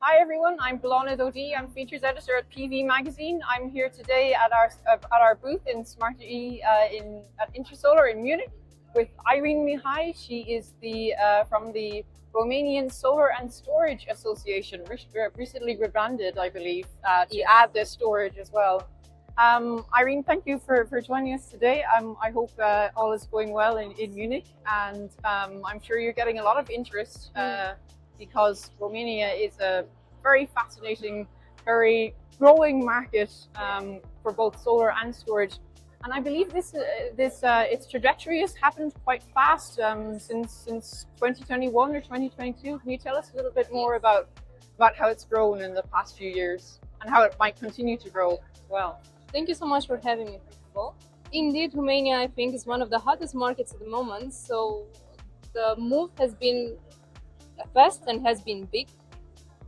Hi everyone, I'm Bologna Dodi. I'm features editor at PV Magazine. I'm here today at our booth in Smart E at Intersolar in Munich with Irene Mihai. She is from the Romanian Solar and Storage Association, recently rebranded, I believe, to add the storage as well. Irene, thank you for joining us today. I hope all is going well in Munich, and I'm sure you're getting a lot of interest because Romania is a very fascinating, very growing market for both solar and storage. And I believe its trajectory has happened quite fast since 2021 or 2022. Can you tell us a little bit more about how it's grown in the past few years and how it might continue to grow as well? Thank you so much for having me, first of all. Indeed, Romania, I think, is one of the hottest markets at the moment. So the move has been fast and has been big.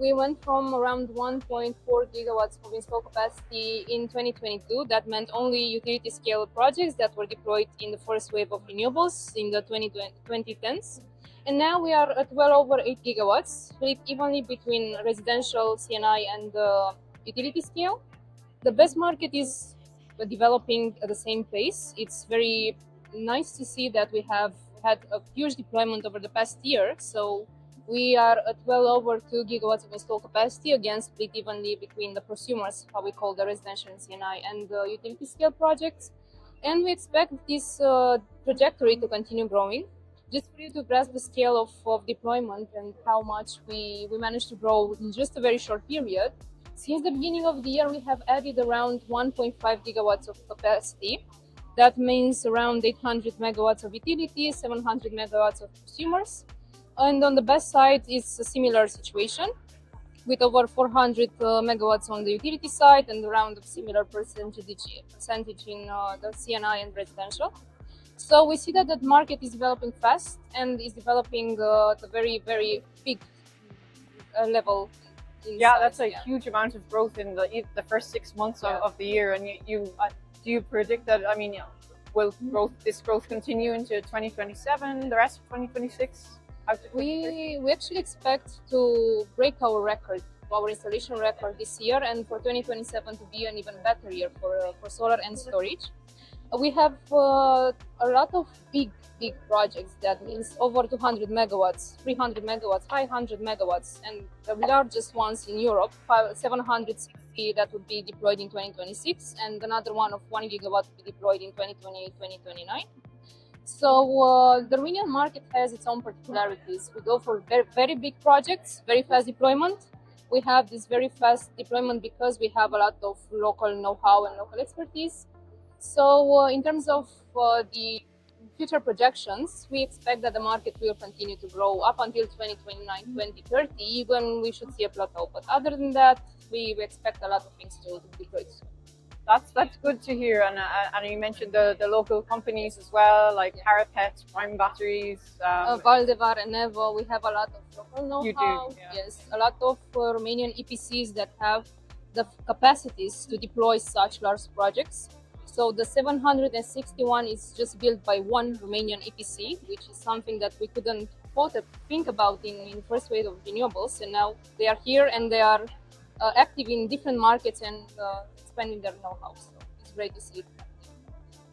We went from around 1.4 gigawatts of installed capacity in 2022. That meant only utility scale projects that were deployed in the first wave of renewables in the 2010s. And now we are at well over 8 gigawatts, split evenly between residential, CNI, and utility scale. The BESS market is developing at the same pace. It's very nice to see that we have had a huge deployment over the past year. So we are at well over 2 gigawatts of installed capacity, again split evenly between the prosumers, how we call the residential and CNI, and the utility scale projects. And we expect this trajectory to continue growing. Just for you to grasp the scale of deployment and how much we managed to grow in just a very short period. Since the beginning of the year, we have added around 1.5 gigawatts of capacity. That means around 800 megawatts of utilities, 700 megawatts of prosumers. And on the BESS side, it's a similar situation with over 400 megawatts on the utility side and around a similar percentage in the CNI and residential. So we see that the market is developing fast and is developing at a very, very big level. Yeah, that's a huge amount of growth in the first 6 months of the year. And do you predict that? I mean, will this growth continue into 2027, the rest of 2026? We actually expect to break our installation record this year, and for 2027 to be an even better year for solar and storage. We have a lot of big projects. That means over 200 megawatts, 300 megawatts, 500 megawatts, and the largest ones in Europe, 760 that would be deployed in 2026, and another one of 1 gigawatt to be deployed in 2028, 2029. So the Romanian market has its own particularities. We go for very, very big projects, very fast deployment. We have this very fast deployment because we have a lot of local know-how and local expertise. So in terms of the future projections, we expect that the market will continue to grow up until 2029, 2030, even we should see a plateau. But other than that, we expect a lot of things to be deployed soon. That's good to hear, and you mentioned the local companies as well, like Parapet, Prime Batteries, Valdevar and Evo. We have a lot of local know-how. You do, yeah. Yes, a lot of Romanian EPCs that have the capacities to deploy such large projects. So the 761 is just built by one Romanian EPC, which is something that we couldn't think about in the first wave of renewables, and now they are here and they are active in different markets and expanding their know-how. So it's great to see it.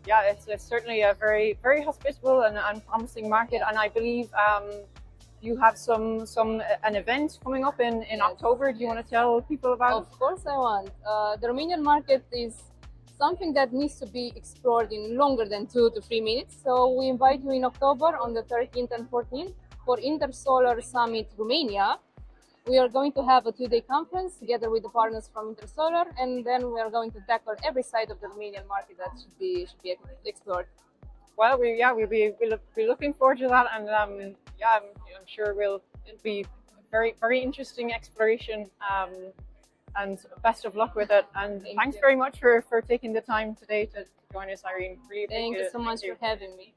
Yeah, it's certainly a very, very hospitable and promising market. And I believe you have an event coming up in October. Do you want to tell people about it? Of course I want. The Romanian market is something that needs to be explored in longer than 2 to 3 minutes. So we invite you in October on the 13th and 14th for Intersolar Summit Romania. We are going to have a 2-day conference together with the partners from Intersolar, and then we are going to tackle every side of the Romanian market that should be explored. Well, we'll be looking forward to that, and I'm sure it'll be very, very interesting exploration. And best of luck with it. And thanks very much for taking the time today to join us, Irene. Really Thank you so much for having me.